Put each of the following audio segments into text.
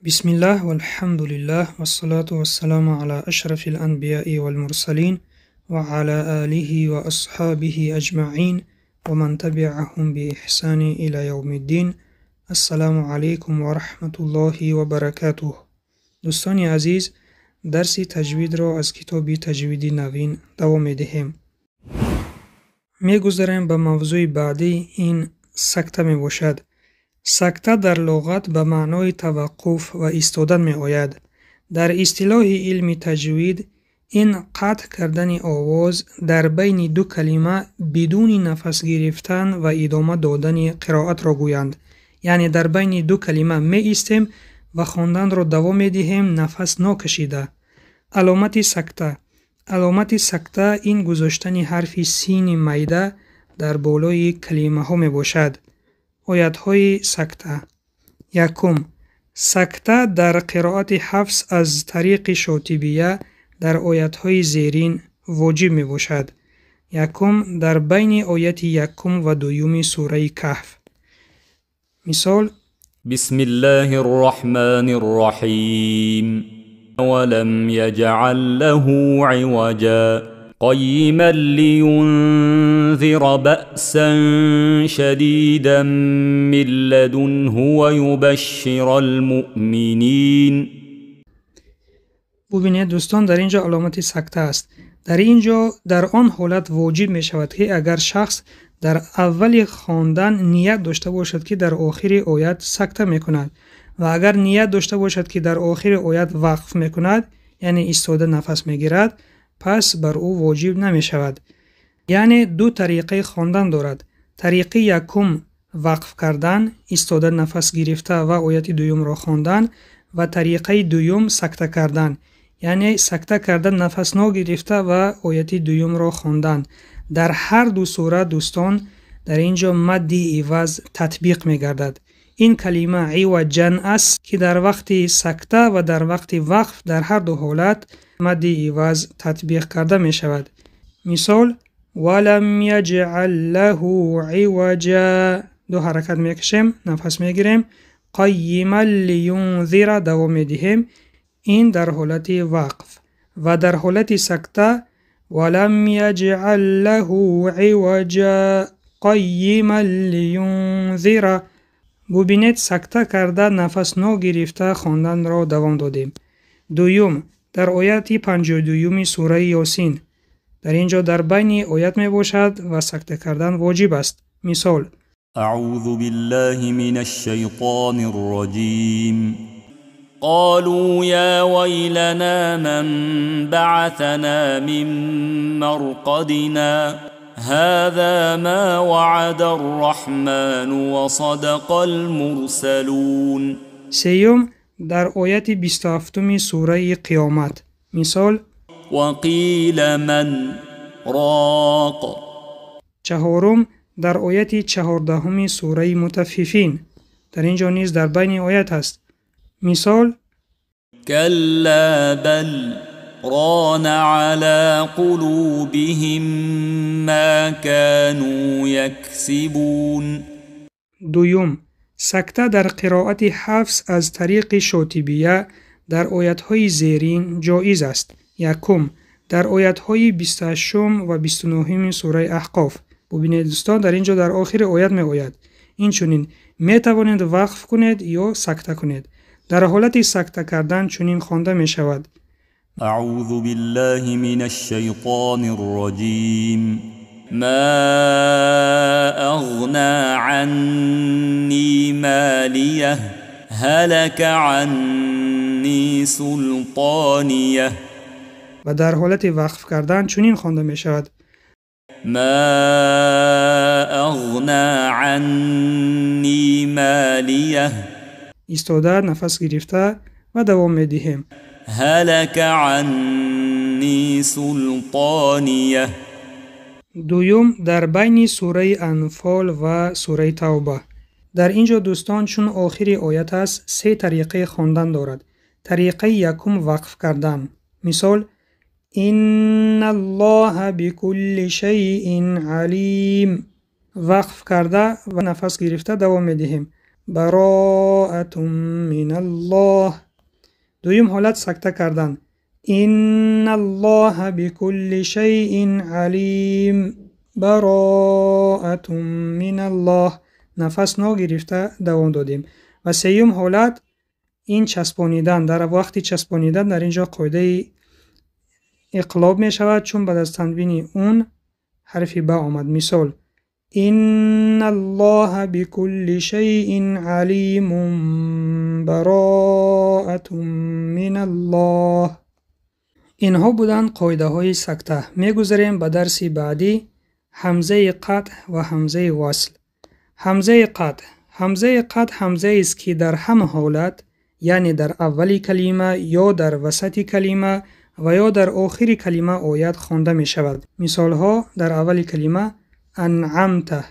بسم الله والحمد لله والصلاة والسلام على أشرف الأنبياء والمرسلين وعلى آله وأصحابه أجمعين ومن تبعهم بإحسان إلى يوم الدين. السلام عليكم ورحمة الله وبركاته. دوستان عزیز، درس تجوید را از کتاب تجویدی نوین دوام می‌دهیم. می‌گذریم به موضوع بعدی. این سکته میباشد. سکته در لغت به معنای توقف و ایستادن می آید. در اصطلاح علم تجوید این قطع کردن آواز در بین دو کلمه بدون نفس گرفتن و ادامه دادن قرائت را گویند. یعنی در بین دو کلمه می ایستیم و خواندن را دوام می دهیم نفس نکشیده. علامت سکته این گذاشتن حرف سین میده در بالای کلمه ها می باشد. آیت های سکته. یکم، سکته در قرائت حفص از طریق شاطبیه در آیت های زیرین واجب می باشد. یکم در بین آیت یکم و دویم سوره کهف. مثال: بسم الله الرحمن الرحیم ولم یجعل له عوجا قیما لینذر بأسا شدیدا من لدنه ویبشر المؤمنین. ببینید دوستان، در اینجا علامت سکته است. در اینجا در آن حالت واجب می شود که اگر شخص در اول خواندن نیت داشته باشد که در آخر آیت سکته می کند و اگر نیت داشته باشد که در آخر آیت وقف می کند، یعنی ایستاده نفس می گیرد، پس بر او واجب نمی شود. یعنی دو طریقه خواندن دارد. طریقه یکم وقف کردن، ایستاده نفس گرفته و آیت دوم را خواندن، و طریقه دوم سکته کردن، یعنی سکته کردن نفس نگرفته و آیت دوم را خواندن. در هر دو صورت دوستان در اینجا مد عوض تطبیق می گردد. این کلمه عوجا است که در وقت سکته و در وقت وقف در هر دو حالت مد عوض تطبیق کرده می شود. مثال: ولم یجعل له عوجا، دو حرکت می کشیم، نفس می گیریم، قیما لینذر دوام می دهیم. این در حالت وقف. و در حالت سکته ولم یجعل له عوجا قیما لینذر. ببینید سکته کرده نفس نگرفته خواندن را دوام دادیم. دوم در آیت 52 سوره یاسین، در اینجا در بین آیت می باشد و سکته کردن واجب است. مثال: اعوذ بالله من الشیطان الرجیم قالوا یا ویلنا من بعثنا من مرقدنا هذا ما وعد الرحمن وصدق المرسلون. سیوم در آیت 27 سوره قیامت. مثال: وقیل من راق. چهارم در آیت 14 سوره مطففین، در اینجا نیز در بین آیت است. مثال: کلا بل ران على قلوبهم ما كانوا یکسبون. دوم سکته در قرائت حفص از طریق شاطبیه در آیت‌های زیرین جایز است. یکم در آیت‌های 28 و 29 سوره احقاف. ببینید دوستان در اینجا در آخر آیت می آید. این چنین می توانید وقف کنید یا سکته کنید. در حالت سکته کردن چنین خوانده می شود: اعوذ بالله من الشیطان الرجیم ما اغنى عني مالیه هلك عني سلطانیه. و در حالت وقف کردن چنین خوانده می شود: ما اغنى عني مالیه، ایستاده نفس گرفته و دوام می دهیم. هلك عني سلطانیه. دوم در بین سوره انفال و سوره توبه. در اینجا دوستان چون آخری آیت است سه طریقه خواندن دارد. طریقه یکم وقف کردن. مثال: ان الله بكل شیء علیم. وقف کرده و نفس گرفته دوام می دهیم. براءة من الله. دویم حالت سکته کردن. ان الله بكل شيء علیم. براءة من الله. نفس نگرفته دوام دادیم. و سیوم حالت این چسبانیدن. در وقتی چسبانیدن در اینجا قاعده اقلاب می شود، چون بعد از تنوین اون حرف با آمد. مثال ان الله بكل شيء علیم براءة من الله. اینها بودن قاعده های سکته. می گذاریم به درس بعدی، همزه قطع و همزه وصل. همزه قطع. همزه قطع همزه است که در همه حالت، یعنی در اولی کلمه یا در وسط کلمه و یا در آخر کلمه آید خوانده می شود. مثال ها: در اولی کلمه انعمت،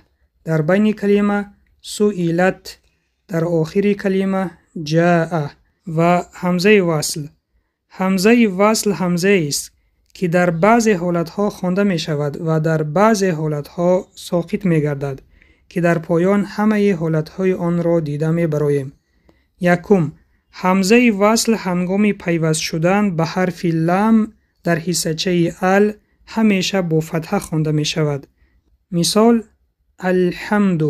در بین کلمه سئلت، در آخر کلمه جاء. و همزه وصل. همزه وصل همزه است که در بعض حالت ها خوانده می شود و در بعض حالت ها ساقط می گردد که در پایان همه حالت های آن را دیده می براییم. یکم، همزه وصل هنگام پیوست شدن به حرف لام در حصه‌چه ال همیشه با فتحه خوانده می شود. مثال الحمد.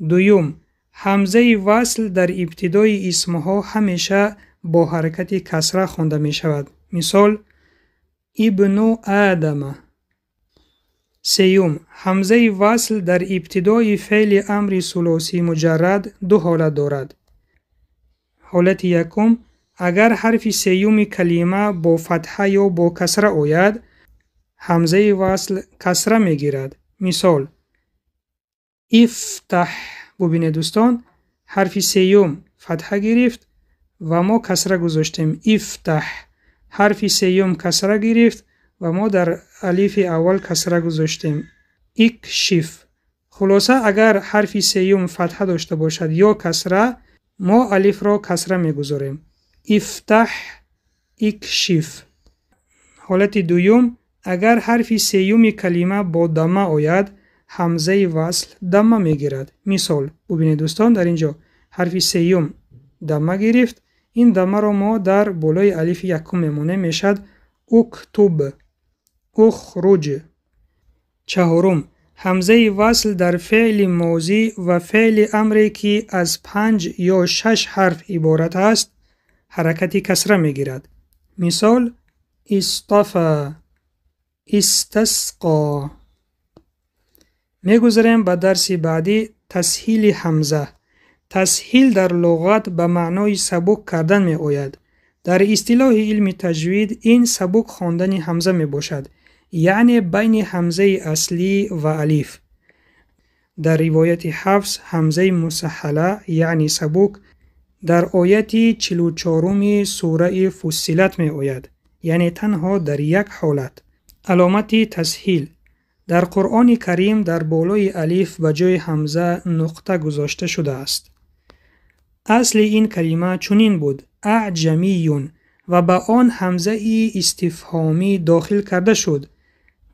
دویم، همزه وصل در ابتدای اسمها همیشه با حرکت کسره خوانده می شود. مثال ابن آدم. سیوم، همزه وصل در ابتدای فعل امر ثلاثی مجرد دو حالت دارد. حالت یکم، اگر حرف سیوم کلمه با فتحه یا با کسره آید، همزه وصل کسره می گیرد. مثال افتح. ببینید دوستان، حرف سیوم فتحه گرفت و ما کسره گذاشتیم. افتح. حرف سیوم کسره گرفت و ما در الف اول کسره گذاشتیم. اکشف. خلاصه اگر حرف سیوم فتحه داشته باشد یا کسره، ما الف را کسره میگذاریم. افتح اکشف. حالت دوم، اگر حرف سیوم کلمه با دمه آید، همزه وصل دمه میگیرد. مثال ببینید دوستان، در اینجا حرف سیوم دمه گرفت، این دمه را ما در بالای الف یکم میمونه، میشد اکتب، اخرج. چهارم، همزه وصل در فعل ماضی و فعل امری که از 5 یا 6 حرف عبارت است حرکت کسره میگیرد. مثال اصطفى، استسقا. میگذاریم به درس بعدی، تسهیل همزه. تسهیل در لغت به معنای سبک کردن می آید. در اصطلاح علم تجوید این سبک خواندن همزه می باشد، یعنی بین همزه اصلی و الف. در روایت حفص همزه مسهله یعنی سبک در آیت 44 سوره فصلت می آید، یعنی تنها در یک حالت. علامت تسهیل: در قرآن کریم در بالای الف و جای همزه نقطه گذاشته شده است. اصل این کلمه چنین بود: اعجمیون، و با آن همزه استفهامی داخل کرده شد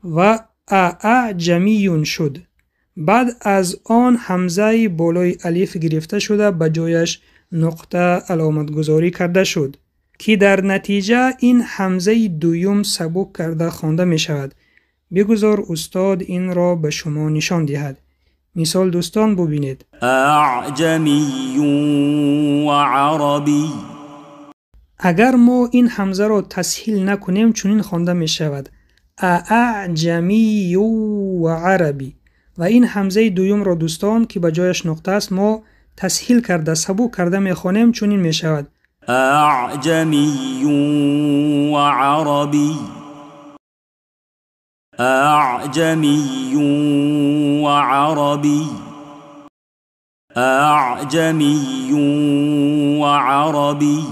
و اعجمیون شد. بعد از آن همزه بالای الف گرفته شده به جایش نقطه علامت گذاری کرده شد که در نتیجه این همزه دویم سبک کرده خوانده می شود. بگذار استاد این را به شما نشان دهد. مثال دوستان ببینید: اعجمی و عربی. اگر ما این همزه را تسهیل نکنیم چنین خوانده می شود: اعجمی و عربی. و این همزه دویم را دوستان که به جایش نقطه است ما تسهیل کرده سبک کرده می خوانیم چنین می شود: اعجمی و عربی. اعجمی و عربی. اعجمی و عربی.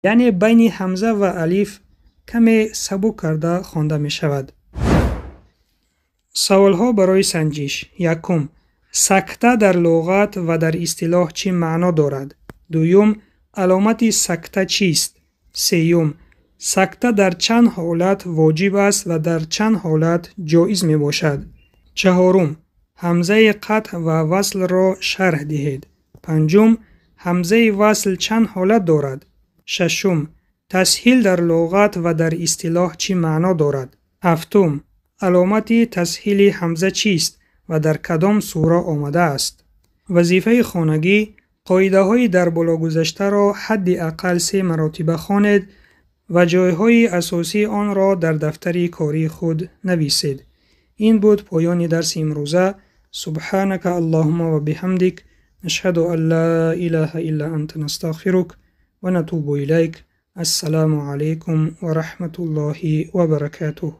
یعنی بین همزه و الف کمی سبک کرده خوانده می شود. سوال ها برای سنجش: یکم، سکته در لغت و در اصطلاح چی معنا دارد؟ دوم، علامت سکته چیست؟ سیوم، سکته در چند حالت واجب است و در چند حالت جایز می باشد؟ چهارم، همزه قطع و وصل را شرح دهید. پنجم، همزه وصل چند حالت دارد؟ ششم، تسهیل در لغت و در اصطلاح چی معنا دارد؟ هفتم، علامت تسهیل همزه چیست و در کدام سوره آمده است؟ وظیفه خانگی: قاعده های در بالا گذشته را حد اقل 3 مراتبه خوانید و جایهای اساسی آن را در دفتر کاری خود نویسید. این بود پایان درس امروزه. سبحانك اللهم و بحمدک، نشهد ان لا اله الا انت، نستغفرک و نتوب الیک. السلام علیکم و رحمت الله و برکاته.